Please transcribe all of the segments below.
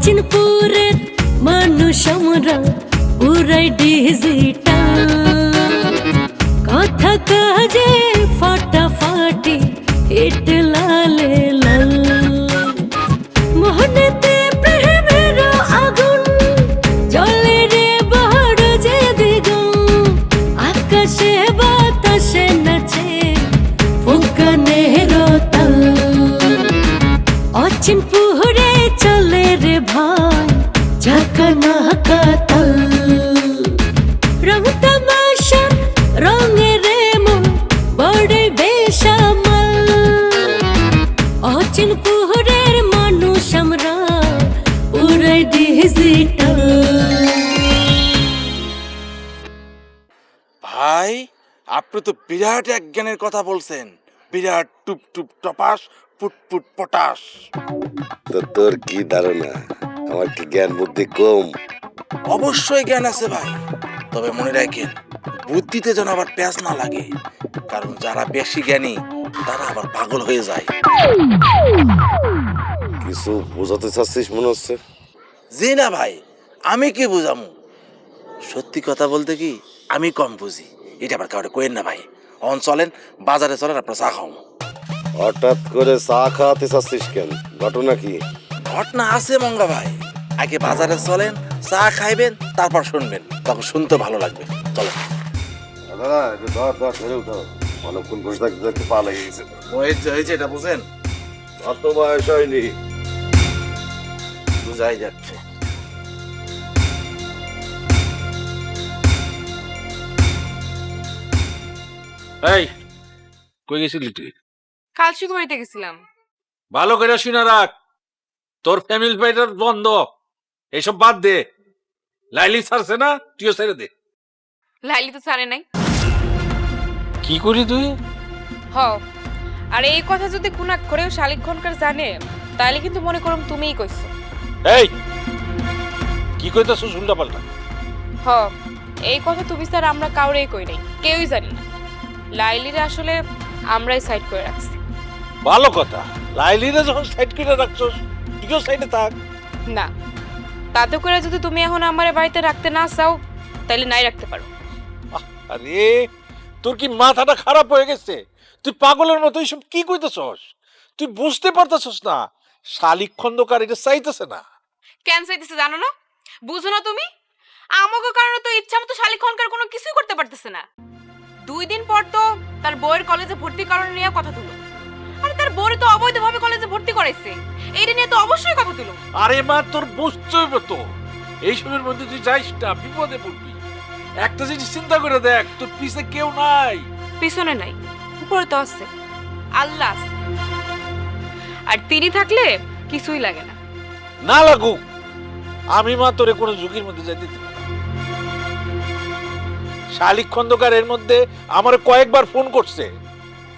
অচিনপুরের মানুষ আমরা পুরাই ডিজিটাল, কথা কাজে ফাটাফাটি হিট লালে লাল। মোহনেতে প্রেমের আগুন জ্বলে রে বড় যে দ্বিগুণ, আকাশে বাতাসে নাচে ফুকানের তাল। অচিনপুরে চলে রে ভাই ঝাঁকানাকা তাল, রং তামাশার রঙে রে মন বড় বেসামাল। অচিনপুরের মানুষ আমরা পুরাই ডিজিটাল। ভাই আপনি তো বিরাট এক জ্ঞানের কথা বলছেন, বিরাট টুপ টুপ টপাস পুটপুট পটাস। তো তোর কি ধারণা আমার কি জ্ঞান বুদ্ধি কম? অবশ্যই জ্ঞান আছে ভাই, তবে মনে রাখেন বুদ্ধিতে যেন আবার প্যাঁচ না লাগে, কারণ যারা বেশি জ্ঞানী তারা আবার পাগল হয়ে যায়। কিছু বোঝাতে চাচ্ছিস মনে হচ্ছে। জি না ভাই, আমি কি বুঝামু, সত্যি কথা বলতে কি আমি কম বুঝি, এটা আবার কাউরে কইেন না ভাই। অন চলেন বাজারে, চলেন আপনার চা খাও। হঠাৎ করে চা খাওয়াতে চাচ্ছিস কেন? ঘটনা কি? ঘটনা আছে মঙ্গা ভাই, আগে বাজারে চলেন, চা খাইবেন, তারপর শুনবেন, তখন শুনতে ভালো লাগবে। চলো দাদা একটু ধর ধর ধরে উঠো, অনেকক্ষণ বসে থাকতে থাকতে পা লেগে গেছে। হয়েছে এটা বুঝেন, অত বয়স হয়নি। বুঝাই যাচ্ছে। এই কই গেছিলি তুই? কালচিক বাড়িতে গেছিলাম। ভালো করে শুনে রাখ, তোর ফ্যামিলি ফাইটার বন্ধ, এসব বাদ দে। লাইলি ছাড়ছে না, তুইও ছেড়ে দে। লাইলি তো ছাড়ে নাই। কি করি তুই? হ, আর এই কথা যদি কুনাক করেও শালিক খনকার জানে, তাহলে কিন্তু মনে করুম তুমিই কইছো। এই কি কইতাছস উল্টা পাল্টা? হ, এই কথা তুমি স্যার আমরা কাউরেই কই নাই, কেউই জানি না। লাইলিরে আসলে আমরাই সাইড করে রাখছি। ভালো কথা, লাইলিরে যখন সাইড করে রাখছস, তুইও সাইডে থাক। না, তাতে করে যদি তুমি এখন আমার বাড়িতে রাখতে না চাও, তাহলে নাই রাখতে পারো। আরে তোর কি মাথাটা খারাপ হয়ে গেছে? তুই পাগলের মতো এইসব কি কইতেছস? তুই বুঝতে পারতেছস না শালিক খন্দকার এটা চাইতেছে না। কেন চাইতেছে জানো না? বুঝো না তুমি? আমাকে কারণে তো ইচ্ছা মতো শালিক খনকার কোনো কিছুই করতে পারতেছে না। 2 দিন পর তো তার বউয়ের কলেজে ভর্তি করানো নিয়ে কথা তুলো। আরে তার বউর তো অবৈধভাবে কলেজে ভর্তি করাইছে, এইটা নিয়ে তো অবশ্যই কথা তুলো। আরে মা, তোর বুঝতে হবে তো, এইসবের মধ্যে তুই যাইস না, বিপদে পড়বি। একটা জিনিস চিন্তা করে দেখ, তোর পিছে কেউ নাই। পিছনে নাই, উপরে তো আছে, আল্লাহ আছে। আর তিনি থাকলে কিছুই লাগে না। না লাগুক, আমি মা তোরে কোনো ঝুঁকির মধ্যে যাইতে দিব না। শালিক খন্দকার এর মধ্যে আমারে কয়েকবার ফোন করছে।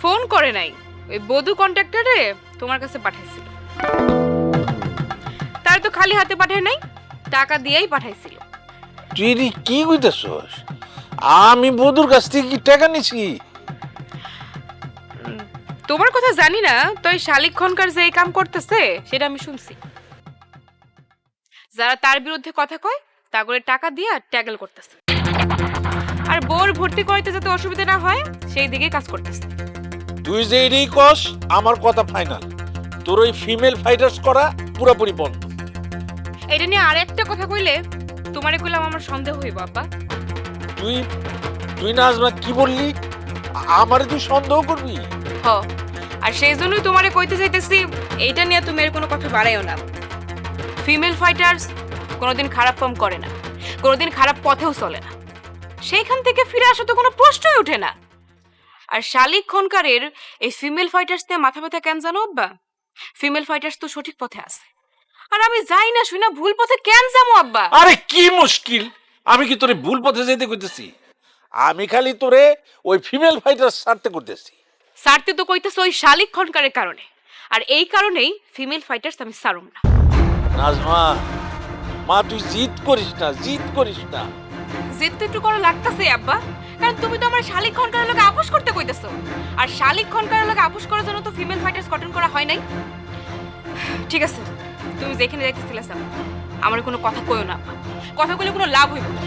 ফোন করে নাই, ওই বধূ কন্ট্রাক্টরে তোমার কাছে পাঠাইছিল। তার তো খালি হাতে পাঠায় নাই, টাকা দিয়েই পাঠাইছিল। তুই কি কইতেছস? আমি বধুর কাছ থেকে কি টাকা নিছি? তোমার কথা জানি না, তো এই শালিক খনকার যে এই কাম করতেছে সেটা আমি শুনছি। যারা তার বিরুদ্ধে কথা কয় তা করে টাকা দিয়ে ট্যাগল করতেছে, আর বোর ভর্তি করতে যাতে অসুবিধা না হয় সেই দিকে কাজ করতেছে। তুই যে এরই কস, আমার কথা ফাইনাল। তোর ওই ফিমেল ফাইটার্স করা পুরোপুরি বন্ধ। এটা নিয়ে আরেকটা কথা কইলে তোমারে কইলাম আমার সন্দেহ হইব আব্বা। তুই তুই না আজমা কি বললি? আমারে তুই সন্দেহ করবি? হ, আর সেই জন্যই তোমারে কইতে চাইতেছি, এইটা নিয়ে তুমি এর কোনো কথা বাড়াইও না। ফিমেল ফাইটার্স কোনোদিন খারাপ কাম করে না, কোনোদিন খারাপ পথেও চলে না, সেইখান থেকে ফিরে আসা তো কোনো প্রশ্নই ওঠে না। আর শালিক খনকারের এই ফিমেল ফাইটার্স নিয়ে মাথা ব্যথা কেন জানো আব্বা? ফিমেল ফাইটার্স তো সঠিক পথে আছে, আর আমি যাই না শুই না ভুল পথে কেন যাবো আব্বা? আরে কি মুশকিল, আমি কি তোরে ভুল পথে যেতে কইতেছি? আমি খালি তোরে ওই ফিমেল ফাইটার্স ছাড়তে করতেছি। সারতে তো কইতেছে ওই শালিক খনকারের কারণে, আর এই কারণেই ফিমেল ফাইটার্স আমি সারুম না। নাজমা মা, তুই জিদ করিস না, জিদ করিস না। জিদ তো একটু করা লাগতাছে আব্বা, কারণ তুমি তো আমার শালিক খনকারের লগে আপোষ করতে কইতেছো, আর শালিক খনকারের লগে আপোষ করার জন্য তো ফিমেল ফাইটার্স গঠন করা হয় নাই। ঠিক আছে, তুমি যেখানে যাইতেছিলে স্যার আমার কোনো কথা কইও না, কথা কইলে কোনো লাভ হইব না।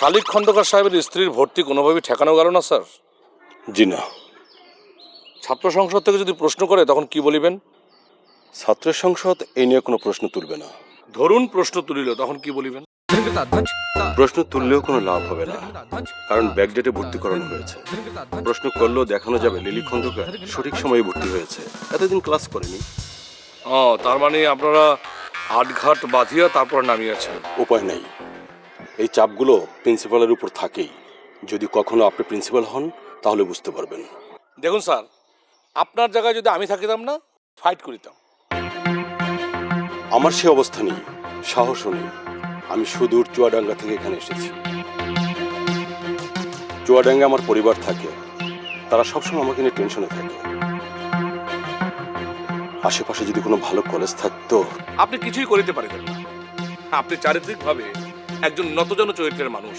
শালিক খন্দকার সাহেবের স্ত্রীর ভর্তি কোনোভাবেই ঠেকানো গেল না স্যার? জি না। ছাত্র সংসদ থেকে যদি প্রশ্ন করে তখন কি বলিবেন? ছাত্র সংসদ এই নিয়ে কোনো প্রশ্ন তুলবে না। ধরুন প্রশ্ন তুলিল, তখন কি বলিবেন? প্রশ্ন তুললেও কোনো লাভ হবে না, কারণ ব্যাকডেটে ভর্তি করানো হয়েছে। প্রশ্ন করলেও দেখানো যাবে লিলি খন্দকার সঠিক সময়ে ভর্তি হয়েছে, এতদিন ক্লাস করেনি। ও, তার মানে আপনারা হাটঘাট বাঁধিয়া তারপর নামিয়েছেন। উপায় নেই, এই চাপগুলো প্রিন্সিপালের উপর থাকেই। যদি কখনো আপনি প্রিন্সিপাল হন তাহলে বুঝতে পারবেন। দেখুন স্যার, আপনার জায়গায় যদি আমি থাকিতাম না, ফাইট করিতাম। আমার সে অবস্থা নেই, সাহসও নেই। আমি সুদূর চুয়াডাঙ্গা থেকে এখানে এসেছি। চুয়াডাঙ্গা আমার পরিবার থাকে, তারা সবসময় আমাকে নিয়ে টেনশনে থাকে। আশেপাশে যদি কোনো ভালো কলেজ থাকতো। আপনি কিছুই করিতে পারিতেন না। আপনি চারিত্রিকভাবে একজন নতজন চরিত্রের মানুষ।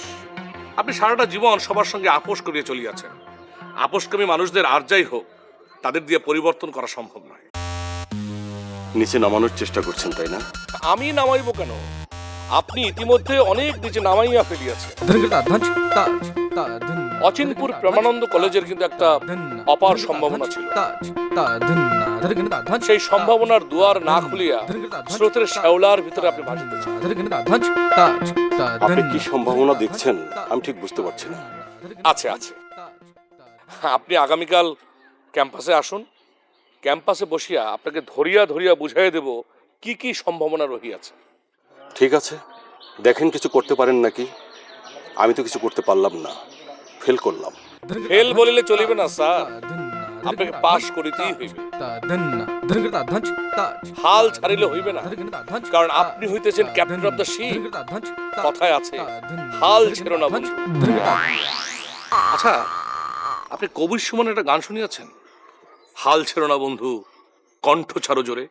আপনি সারাটা জীবন সবার সঙ্গে আপোষ করিয়ে চলিয়াছেন। আপোষকামী মানুষদের আর যাই হোক, তাদের দিয়ে পরিবর্তন করা সম্ভব নয়। নিচে নামানোর চেষ্টা করছেন, তাই না? আমি নামাইব কেন? আপনি ইতিমধ্যে অনেক নিচে নামাইয়া ফেলিয়াছেন। অচিনপুর প্রেমানন্দ কলেজের কিন্তু একটা অপার সম্ভাবনা ছিল। সেই সম্ভাবনার দুয়ার না খুলিয়া স্রোতের শ্যাওলার ভিতরে আপনি ভাসিতেছেন। আপনি কি সম্ভাবনা দেখছেন আমি ঠিক বুঝতে পারছি না। আছে আছে, আপনি আগামীকাল ক্যাম্পাসে আসুন। ক্যাম্পাসে বসিয়া আপনাকে ধরিয়া ধরিয়া বুঝাই দেব কি কি সম্ভাবনা রহিয়াছে। ঠিক আছে, দেখেন কিছু করতে পারেন নাকি। আমি তো কিছু করতে পারলাম না, ফেল করলাম। ফেল বলিলে চলিবে না স্যার, আপনাকে পাস করিতেই হইবে। হাল ছাড়িলে হইবে না, কারণ আপনি হইতেছেন ক্যাপ্টেন অফ দ্য শিপ। কথায় আছে, হাল ছেড়ো না বন্ধু। আচ্ছা, আপনি কবির সুমন একটা গান শুনিয়েছেন, হাল ছেড়ো না বন্ধু, কণ্ঠ ছাড়ো জোরে।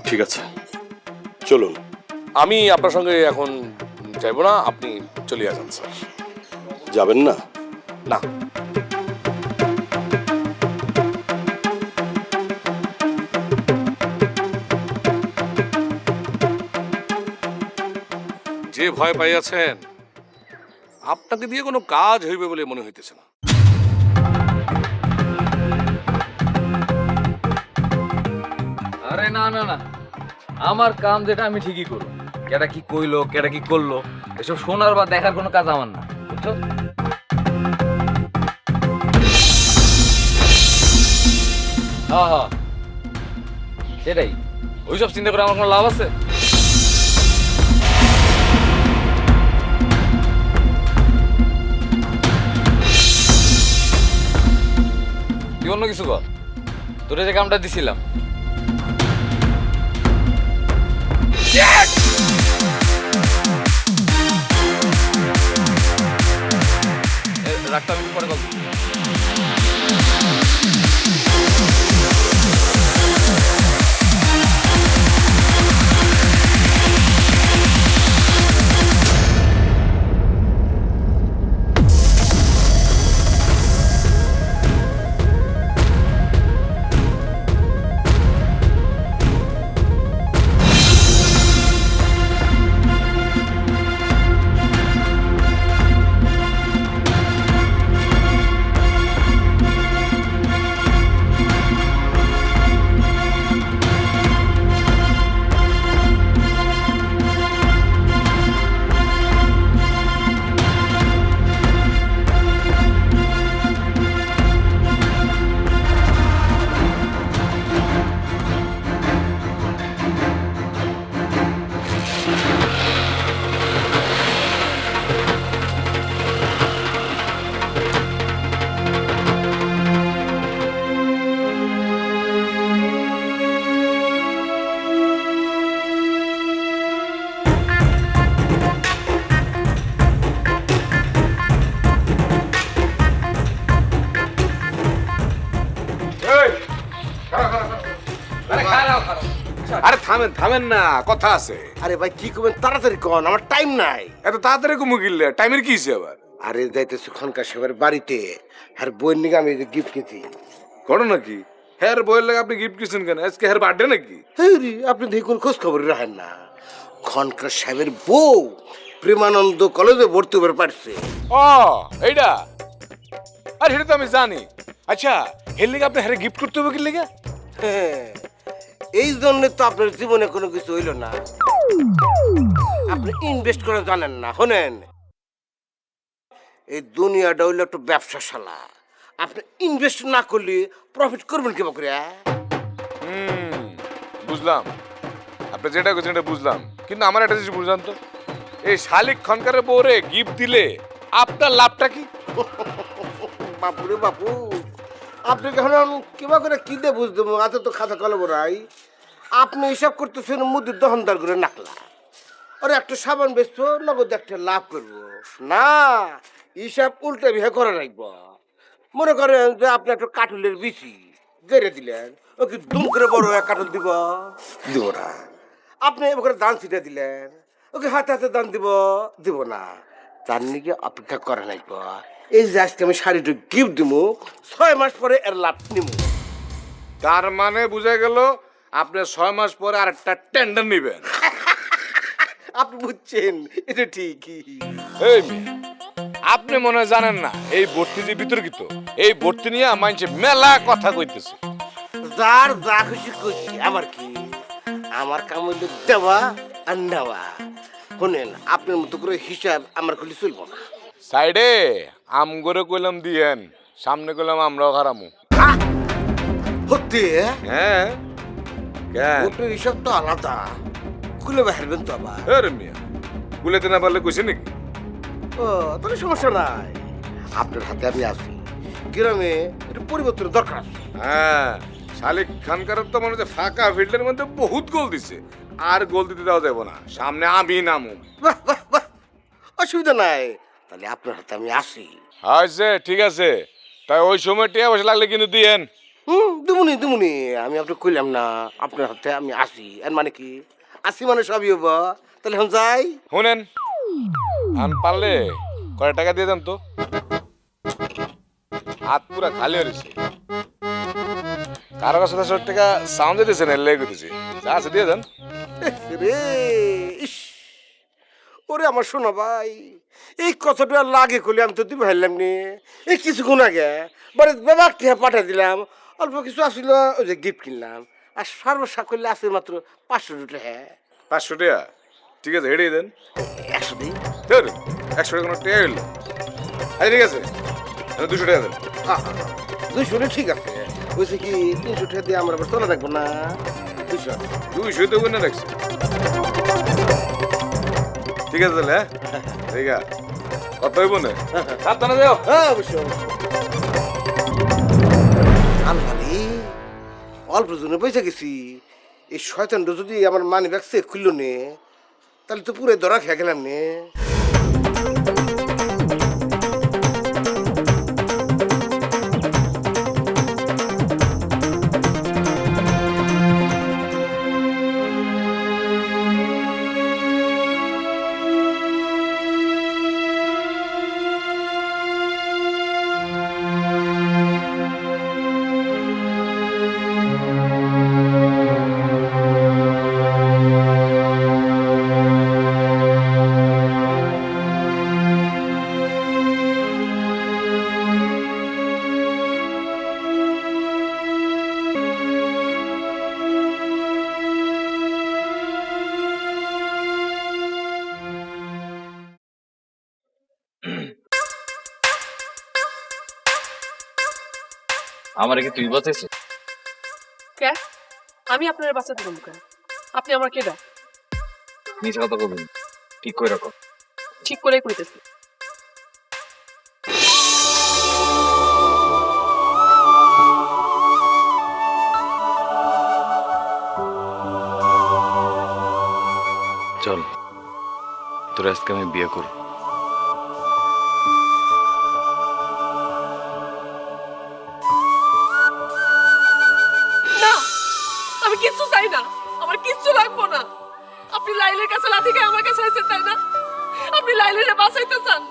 ঠিক আছে, চলুন। আমি আপনার সঙ্গে এখন যাইব না, আপনি চলে আসেন স্যার। যাবেন না? না। যে ভয় পাইয়াছেন, আপনাকে দিয়ে কোনো কাজ হইবে বলে মনে হইতেছে না। আরে না না না, আমার কাম যেটা আমি ঠিকই করব। কেটা কি কইলো, কেটা কি করলো, এসব শোনার বা দেখার কোনো কাজ আমার না, বুঝছো? হ্যাঁ হ্যাঁ, সেটাই। ওইসব চিন্তা করে আমার কোনো লাভ আছে? তুই অন্য কিছু কর, তোরে যে কামটা দিছিলাম। রাখতে আমি পরে বলবো। থামেন থামেন না, কথা আছে। আরে ভাই কি করবেন, তাড়াতাড়ি কন, আমার টাইম নাই। এত তাড়াতাড়ি কুমু গিললে, টাইমের কি হয়েছে আবার? আরে যাইতেছি খনকার সাহেবের বাড়িতে, আর বইয়ের নিকে আমি গিফট কিনছি। ঘটনা কি? হ্যার বইয়ের লাগে আপনি গিফট কিনছেন কেন? আজকে হ্যার বার্থডে নাকি? হ্যাঁ রে, আপনি দেখুন খোঁজ খবর রাখেন না। খনকার সাহেবের বউ প্রেমানন্দ কলেজে ভর্তি হবার পারছে। ও এইটা, আর সেটা তো আমি জানি। আচ্ছা, এর লিগে আপনি হ্যারে গিফট করতে হবে কি লিগে? হ্যাঁ, এই জন্য তো আপনার জীবনে কোনো কিছু হইল না। আপনি ইনভেস্ট করে জানেন না। শোনেন, এই দুনিয়াটা হইলো একটা ব্যবসাশালা। আপনি ইনভেস্ট না করলে প্রফিট করবেন কেমন করে? বুঝলাম, আপনি যেটা করছেন এটা বুঝলাম, কিন্তু আমার একটা জিনিস বুঝলাম তো, এই শালিক খনকারের বউরে গিফট দিলে আপনার লাভটা কি? বাপুরে বাপু, আপনি কেমন কিবা করে কি দিয়ে বুঝতে আজ তো খাতা কলম রাই। আপনি হিসাব করতেছেন মুদির দোকানদার করে নাকলা। আরে একটা সাবান বেচবো, নগদ একটা লাভ করবো না, হিসাব উল্টা বিহে করে রাখবো। মনে করেন যে আপনি একটা কাঠুলের বিচি গেড়ে দিলেন, ওকে দুম করে বড় এক কাঠুল দিব দিব না। আপনি এবার দান ছিটে দিলেন, ওকে হাতে হাতে দান দিব না। তার নিকে অপেক্ষা করে নাইব। এই যে আজকে আমি শাড়িটা গিফট দিব, 6 মাস পরে এর লাভ নিব। তার মানে বুঝা গেল আপনি 6 মাস পরে আর একটা টেন্ডার নিবেন। আপনি বুঝছেন, এটা ঠিকই। এই মেয়ে, আপনি মনে হয় জানেন না এই ভর্তি যে বিতর্কিত, এই ভর্তি নিয়ে মানুষে মেলা কথা কইতেছে। যার যা খুশি করছি, আমার কি, আমার কাম হইলে দেওয়া আর নেওয়া। শোনেন, আপনার মতো করে হিসাব আমার খুলি চলবো না। সাইডে আম করে কইলাম দিয়েন, সামনে কইলাম আমরাও হারামু। সত্যি? হ্যাঁ, কেন? আপনার হিসাব তো আলাদা, খুলে বাহারবেন তো আবার। আরে মিয়া, কুলেতে না পারলে কইছে নাকি? ও, তাহলে সমস্যা নাই, আপনার হাতে আমি আছি। গ্রামে একটু পরিবর্তনের দরকার আছে। হ্যাঁ, শালিক খানকারের তো মনে হচ্ছে ফাঁকা ফিল্ডের মধ্যে বহুত গোল দিছে, আর গোল দিতে দেওয়া যাবে না, সামনে আমি নামু। বাহ বাহ বাহ, অসুবিধা নাই, তাহলে আপনার হাতে আমি আসি। আচ্ছা ঠিক আছে, তাই ওই সময় টিয়া বসে লাগলে কিন্তু দিয়েন। দুমুনি, আমি আপনি কইলাম না আপনার হাতে আমি আসি, এর মানে কি, আসি মানে সবই হবো। তাহলে এখন যাই। শুনেন, আন পারলে কয় টাকা দিয়ে দেন তো, হাত পুরা খালি হয়েছে। কারো কাছে 10 টাকা সাউন্ড দিতেছেন, এর লেগে দিতেছি, যা আছে দিয়ে দেন। রে ইস, ওরে আমার শোনা ভাই, এই কতটা লাগে করলে আমি তো দিব হারলাম নি। এই কিছুক্ষণ আগে বাড়ি বেবাক থেকে পাঠিয়ে দিলাম, অল্প কিছু আসছিল, ওই যে গিফট কিনলাম। আর সর্বসা করলে আছে মাত্র 500 টাকা। হ্যাঁ, 500 টাকা ঠিক আছে, হেঁটেই দেন। 100 দিই। 100 টাকা কোনো টাকা হইল? আচ্ছা ঠিক আছে, 200 টাকা দেন। 200 টাকা ঠিক আছে। বলছি কি 300 টাকা দিয়ে আমরা আবার তোলা রাখবো না? 200 তো গুনে রাখছি। ঠিক আছে তাহলে, হ্যাঁ ঠিক আছে, কত হইব না? সাবধানে যাও। হ্যাঁ, অবশ্যই। আলমারি অল্প জনে পয়সা গেছি, এই শয়তানটা যদি আমার মানি ব্যাগ চেক খুললো নে, তাহলে তো পুরো ধরা খেয়ে গেলাম নে। আমার কি তুই বাঁচাইছিস? কে? আমি আপনার বাঁচাতে পারবো কেন? আপনি আমার কে দেন? মিছা কথা বলবি না। ঠিক করে রাখো। ঠিক করেই কইতেছি। চল, তোর আজকে আমি বিয়ে করব। না, আমি কিচ্ছু চাই না, আমার কিচ্ছু লাগবে আপনি লাইলের কাছে লাথি খেয়ে আমাকে চাইছেন তাই না? আপনি লাইলের বাঁচাইতে চান,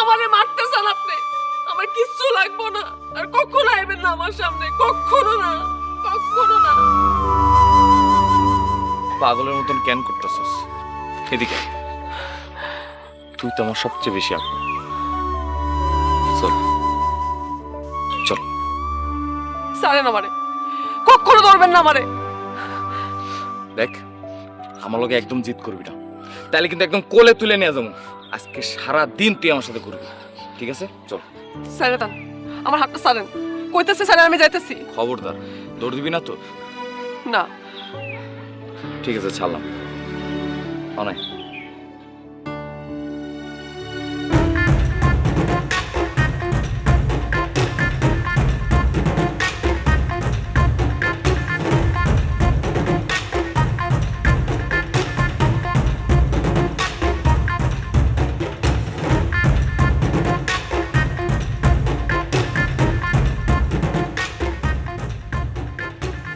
আমারে মারতে চান আপনি। আমার কিচ্ছু লাগবো না, আর কখনো আইবেন না আমার সামনে, কখনো না, কখনো না। পাগলের মতন কেন করতেছস? এদিকে আয়। তুই তো আমার সবচেয়ে বেশি আপন। চল চল। ছাড়েন আমারে, কখনো ধরবেন না আমারে। দেখ, আমার লগে একদম জিদ করবি না, তাহলে কিন্তু একদম কোলে তুলে নিয়ে যাবো। আজকে সারা দিন তুই আমার সাথে করবি, ঠিক আছে? চল। ছাড়ে দেন আমার হাতটা, ছাড়েন। কইতেছে ছাড়েন, আমি যাইতেছি। খবরদার দৌড় দিবি না তো? না। ঠিক আছে, ছাড়লাম। অনেক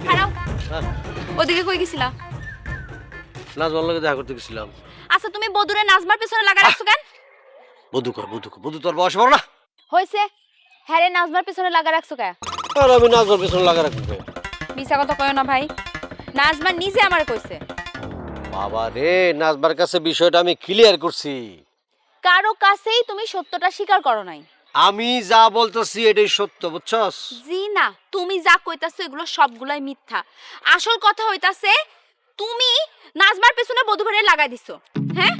খারাপ। ওদিকে কই গেছিলা? নাজমার লগে দেখা করতে গেছিলাম। আচ্ছা, তুমি বদুরে নাজমার পেছনে লাগা রাখছো কেন? বধু তোর বয়স বড় না? হইছে, হ্যাঁ রে, নাজমার পেছনে লাগা রাখছো কেন? আর আমি নাজমার পেছনে লাগা রাখবো। মিছা কথা কয়ো না ভাই, নাজমা নিজে আমারে কইছে। বাবা রে, নাজমার কাছে বিষয়টা আমি ক্লিয়ার করছি। কারো কাছেই তুমি সত্যটা স্বীকার করো নাই। আমি যা বলতেছি এটাই সত্য, বুঝছস? জি না, তুমি যা কইতাছো এগুলো সবগুলাই মিথ্যা। আসল কথা হইতাছে তুমি নাজমার পেছনে বধূ ভাইরে লাগাই দিছো। হ্যাঁ,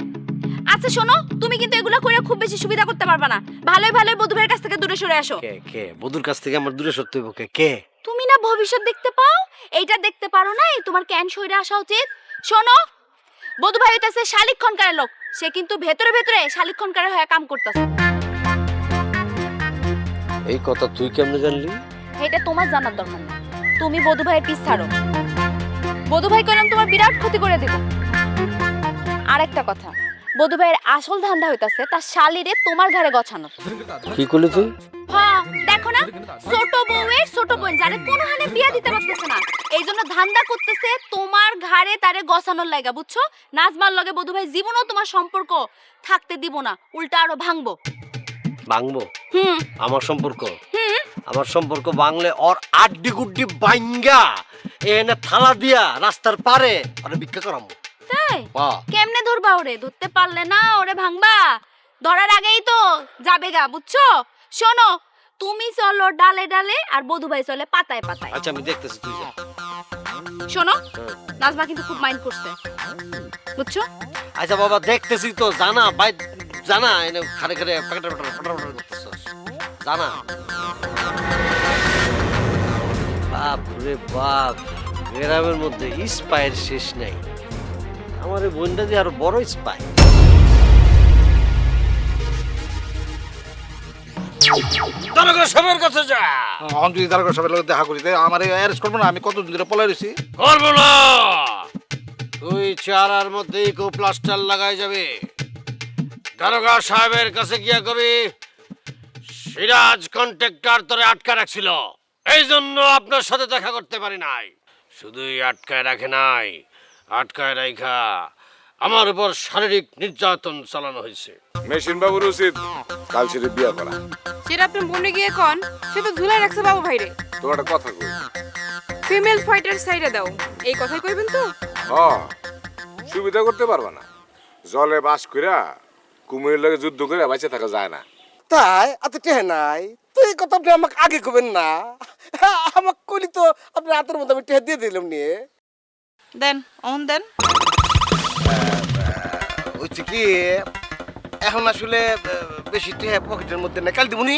আচ্ছা শোনো, তুমি কিন্তু এগুলো করে খুব বেশি সুবিধা করতে পারবা না। ভালোই ভালোই বধূ ভাইয়ের কাছ থেকে দূরে সরে আসো। কে বধুর কাছ থেকে আমার দূরে সরতে হইব? কে? তুমি না ভবিষ্যৎ দেখতে পাও, এইটা দেখতে পারো না? এই তোমার ক্যান সইরে আসা উচিত। শোনো, বধূ ভাই হইতাছে শালিক খনকারের লোক, সে কিন্তু ভেতরে ভেতরে শালিক খনকারের হয়ে কাম করতেছে। এই কথা তুই কেমনে জানলি? এটা তোমার জানার দরকার না। তুমি বধূ ভাইয়ের পিছ ছাড়ো। বধূ ভাই কইলাম তোমার বিরাট ক্ষতি করে দেব। আর একটা কথা, বধূ ভাইয়ের আসল ধান্দা হইতাছে তার শালিরে তোমার ঘরে গছানোর। কি করলি তুই? হ্যাঁ, দেখো না, ছোট বউয়ের ছোট বোন যারে কোনো হালে বিয়া দিতে পারতেছে না, এই জন্য ধান্দা করতেছে তোমার ঘরে তারে গছানোর লাগা, বুঝছো? নাজমার লগে বধূ ভাই জীবনও তোমার সম্পর্ক থাকতে দিব না, উল্টা আরো ভাঙবো। ভাঙবো? আমার সম্পর্ক? হুম। আমার সম্পর্ক ভাঙলে ওর আড্ডি গুড্ডি বাইঙ্গা এনে থালা দিয়া রাস্তার পারে আরে ভিক্ষা করামু। তাই? কেমনে ধরবা ওরে? ধরতে পারলে না ওরে ভাঙবা, ধরার আগেই তো যাবে গা, বুঝছো? শোনো, তুমি চলো ডালে ডালে আর বধূ ভাই চলে পাতায় পাতায়। আচ্ছা আমি দেখতেছি, তুই যা। শোনো, নাজমা কিন্তু খুব মাইন্ড করছে, বুঝছো? আচ্ছা বাবা, দেখতেছি তো, জানা ভাই, জানা এনে খারে খারে প্যাকেটে করতেছস, জানা। বাপ রে বাপ, গ্রামের মধ্যে স্পাইয়ের শেষ নাই। আমার এই বোনটা দিয়ে আরো বড় স্পাই। দারোগা সাহেবের কাছে যা। আমি যদি দারোগা সাহেবের লগে দেখা করি, আমার অ্যারেস্ট করবো না? আমি কতদিন ধরে পলাই রয়েছি। করবো না, তুই চেহারার মধ্যেই কেউ প্লাস্টার লাগাই যাবে। দারোগা সাহেবের কাছে গিয়া কবি সিরাজ কন্ট্রাক্টর তোরে আটকা রাখছিল, এই জন্য আপনার সাথে দেখা করতে পারি নাই। শুধুই আটকায় রাখে নাই, আটকায় রাখা আমার উপর শারীরিক নির্যাতন চালানো হয়েছে। মেশিন বাবুর উচিত কাল সেরে বিয়া করা। সেটা আপনি মনে গিয়ে কোন, সে তো ঝুলাই রাখছে বাবু ভাইরে। তোমার একটা কথা কই, ফিমেল ফাইটার সাইডে দাও, এই কথাই কইবেন তো? সুবিধা করতে পারবা না, জলে বাস কইরা কুমিরের লগে যুদ্ধ করে বেঁচে থাকা যায় না। তাই এত টেহে নাই তো? এই কথা আপনি আমাকে আগে কবেন না? আমাকে কইলি তো আপনি রাতের মধ্যে আমি টেহে দিয়ে দিলাম নিয়ে। দেন, অন দেন। হচ্ছে কি, এখন আসলে বেশি টেহে পকেটের মধ্যে না, কাল দিবনি।